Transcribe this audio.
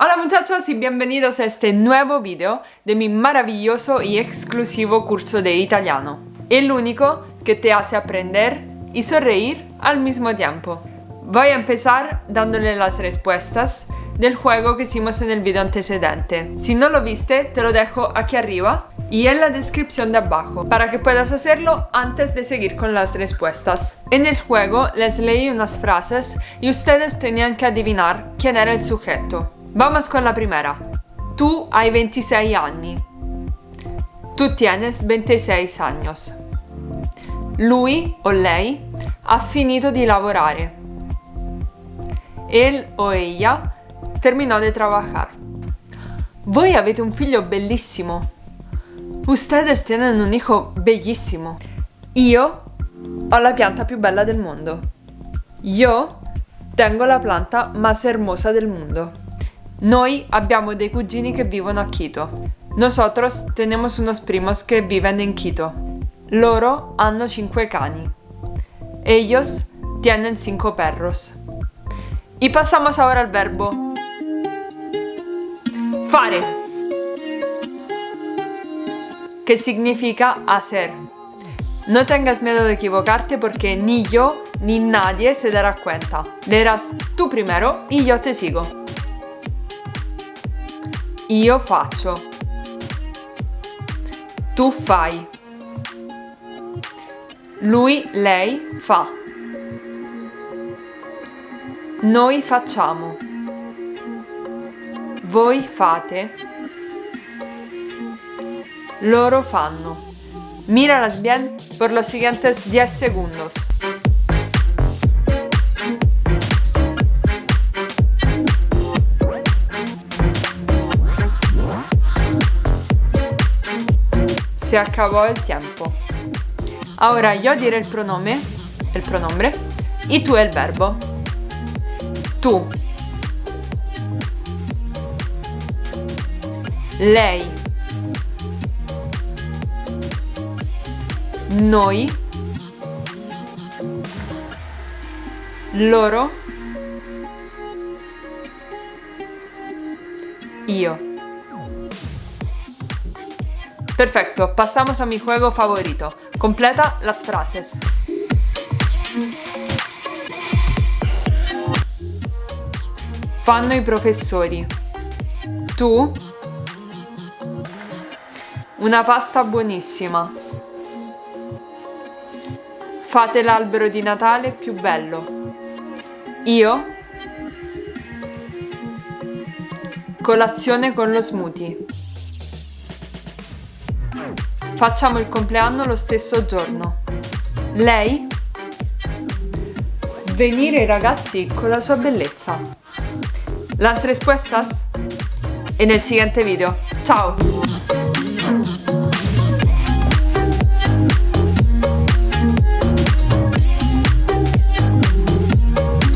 Hola muchachos y bienvenidos a este nuevo video de mi maravilloso y exclusivo curso de italiano. El único que te hace aprender y sonreír al mismo tiempo. Voy a empezar dándole las respuestas del juego que hicimos en el video antecedente. Si no lo viste, te lo dejo aquí arriba y en la descripción de abajo para que puedas hacerlo antes de seguir con las respuestas. En el juego les leí unas frases y ustedes tenían que adivinar quién era el sujeto. Vamos con la primera. Tú hai 26 anni. Tú tienes 26 años. Lui o lei ha finito di lavorare. Él o ella terminò di trabajar. Voi avete un figlio bellissimo. Ustedes tienen un hijo bellissimo. Io ho la pianta più bella del mondo. Yo tengo la planta más hermosa del mundo. Noi abbiamo dei cugini che vivono a Quito. Nosotros tenemos unos primos que viven en Quito. Loro hanno 5 cani. Ellos tienen 5 perros. Y pasamos ahora al verbo fare, que significa hacer. No tengas miedo de equivocarte porque ni yo ni nadie se dará cuenta. Leerás tú primero y yo te sigo. Io faccio. Tu fai. Lui, lei fa. Noi facciamo. Voi fate. Loro fanno. Míralas bien por los siguientes 10 segundos. Se acabó el tiempo. Ahora yo diré el pronombre, y tú el verbo. Tú. Lei. Noi. Loro. Io. Perfecto, pasamos a mi juego favorito. Completa las frases. Fanno i professori. Tu? Una pasta buonissima. Fate l'albero di Natale più bello. Io? Colazione con lo smoothie. Facciamo il compleanno lo stesso giorno. Lei? Svenire i ragazzi con la sua bellezza. Las respuestas en el siguiente video. Ciao!